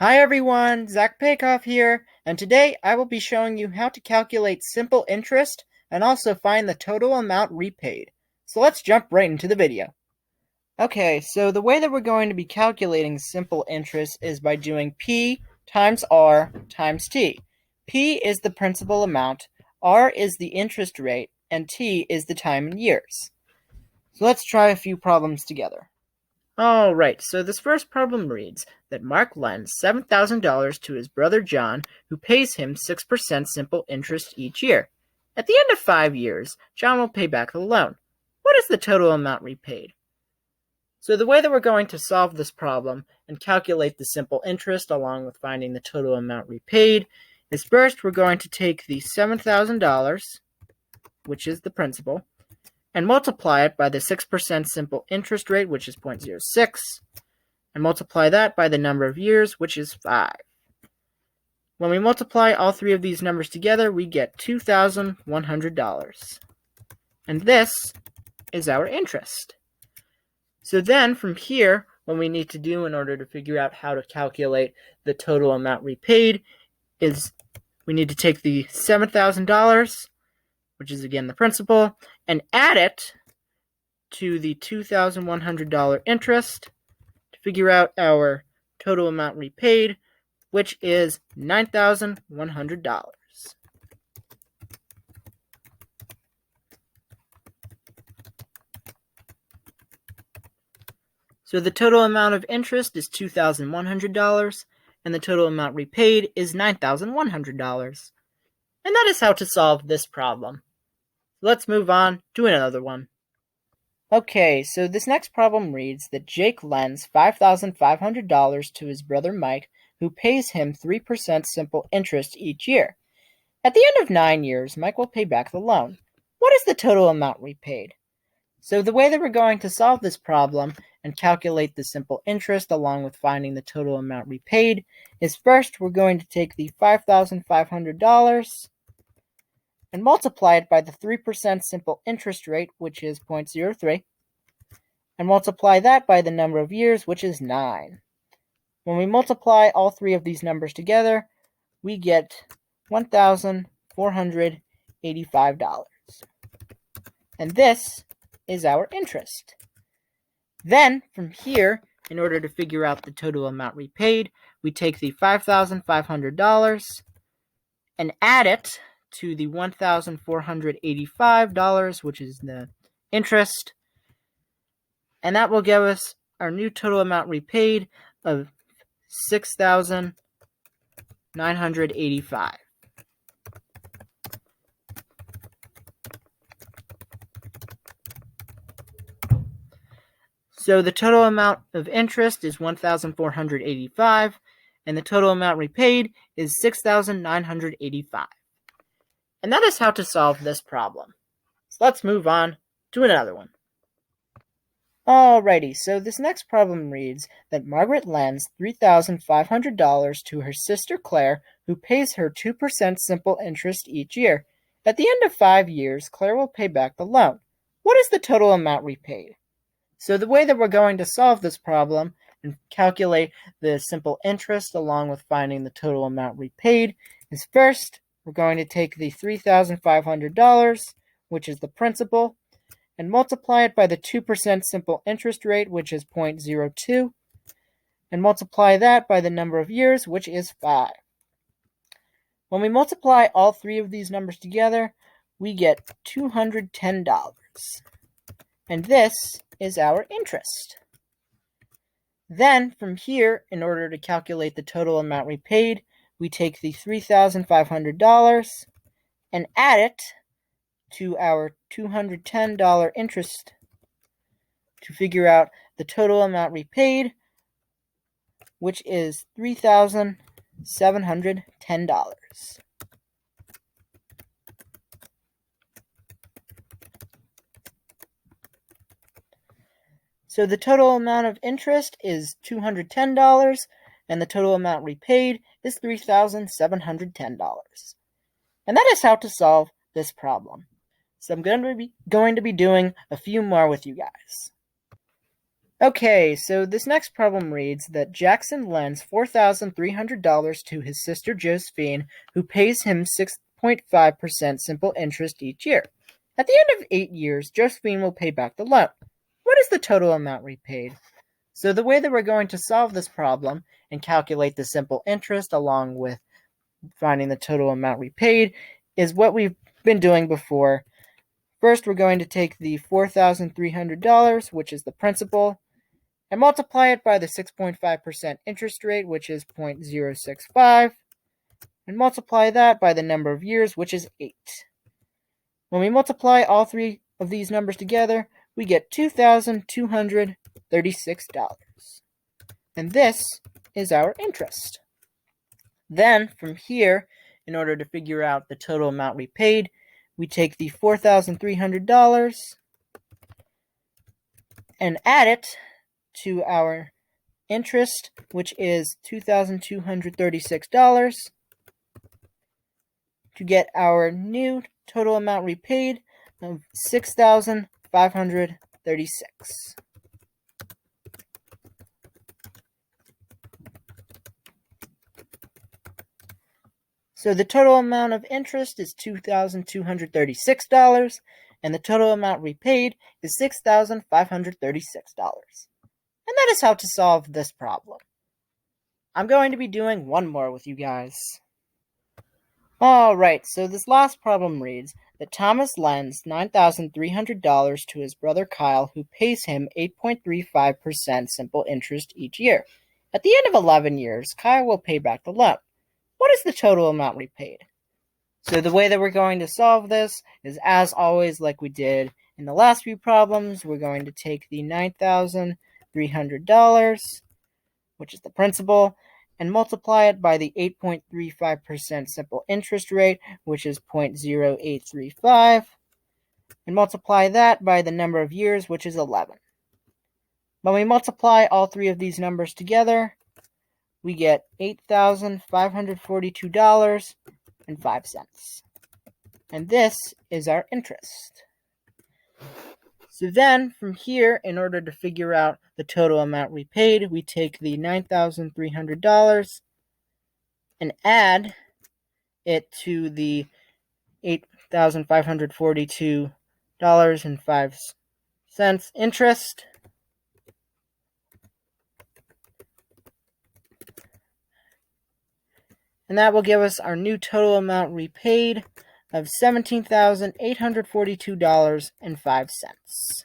Hi everyone, Zach Paikoff here, and today I will be showing you how to calculate simple interest and also find the total amount repaid. So let's jump right into the video. Okay, so the way that we're going to be calculating simple interest is by doing P times R times T. P is the principal amount, R is the interest rate, and T is the time in years. So let's try a few problems together. Alright, so this first problem reads that Mark lends $7,000 to his brother John, who pays him 6% simple interest each year. At the end of 5 years, John will pay back the loan. What is the total amount repaid? So the way that we're going to solve this problem and calculate the simple interest along with finding the total amount repaid is first we're going to take the $7,000, which is the principal, and multiply it by the 6% simple interest rate, which is 0.06, and multiply that by the number of years, which is 5. When we multiply all three of these numbers together, we get $2,100. And this is our interest. So then, from here, what we need to do in order to figure out how to calculate the total amount repaid is we need to take the $7,000, which is again the principal, and add it to the $2,100 interest to figure out our total amount repaid, which is $9,100. So the total amount of interest is $2,100, and the total amount repaid is $9,100. And that is how to solve this problem. Let's move on to another one. Okay, so this next problem reads that Jake lends $5,500 to his brother Mike, who pays him 3% simple interest each year. At the end of 9 years, Mike will pay back the loan. What is the total amount repaid? So the way that we're going to solve this problem and calculate the simple interest along with finding the total amount repaid is first we're going to take the $5,500 and multiply it by the 3% simple interest rate, which is 0.03, and multiply that by the number of years, which is 9. When we multiply all three of these numbers together, we get $1,485. And this is our interest. Then, from here, in order to figure out the total amount repaid, we take the $5,500 and add it to the $1,485, which is the interest, and that will give us our new total amount repaid of $6,985. So the total amount of interest is $1,485, and the total amount repaid is $6,985. And that is how to solve this problem. So let's move on to another one. Alrighty, so this next problem reads that Margaret lends $3,500 to her sister Claire, who pays her 2% simple interest each year. At the end of 5 years, Claire will pay back the loan. What is the total amount repaid? So the way that we're going to solve this problem and calculate the simple interest along with finding the total amount repaid is first, we're going to take the $3,500, which is the principal, and multiply it by the 2% simple interest rate, which is 0.02, and multiply that by the number of years, which is 5. When we multiply all three of these numbers together, we get $210. And this is our interest. Then, from here, in order to calculate the total amount repaid, we take the $3,500 and add it to our $210 interest to figure out the total amount repaid, which is $3,710. So the total amount of interest is $210, and the total amount repaid is $3,710. And that is how to solve this problem. So I'm going to be doing a few more with you guys. Okay, so this next problem reads that Jackson lends $4,300 to his sister Josephine, who pays him 6.5% simple interest each year. At the end of 8 years, Josephine will pay back the loan. What is the total amount repaid? So the way that we're going to solve this problem and calculate the simple interest along with finding the total amount repaid is what we've been doing before. First, we're going to take the $4,300, which is the principal, and multiply it by the 6.5% interest rate, which is 0.065, and multiply that by the number of years, which is 8. When we multiply all three of these numbers together, we get $2,236. And this is our interest. Then, from here, in order to figure out the total amount we paid, we take the $4,300 and add it to our interest, which is $2,236, to get our new total amount repaid of $6,536. So the total amount of interest is $2,236, and the total amount repaid is $6,536. And that is how to solve this problem. I'm going to be doing one more with you guys. Alright, so this last problem reads that Thomas lends $9,300 to his brother Kyle, who pays him 8.35% simple interest each year. At the end of 11 years, Kyle will pay back the loan. What is the total amount repaid? So the way that we're going to solve this is, as always, like we did in the last few problems, we're going to take the $9,300, which is the principal, and multiply it by the 8.35% simple interest rate, which is 0.0835, and multiply that by the number of years, which is 11. When we multiply all three of these numbers together, we get $8,542.05. And this is our interest. So then, from here, in order to figure out the total amount repaid, we take the $9,300 and add it to the $8,542.05 interest. And that will give us our new total amount repaid of $17,842.05.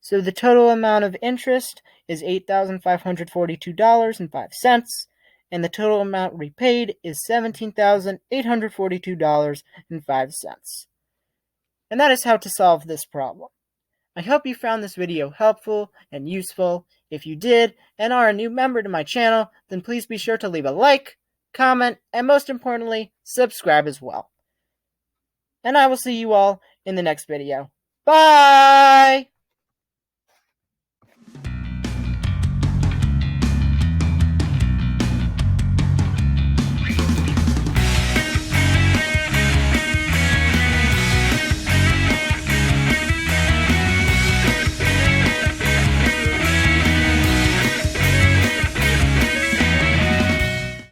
So the total amount of interest is $8,542.05, and the total amount repaid is $17,842.05. And that is how to solve this problem. I hope you found this video helpful and useful. If you did and are a new member to my channel, then please be sure to leave a like, comment, and most importantly, subscribe as well. And I will see you all in the next video. Bye!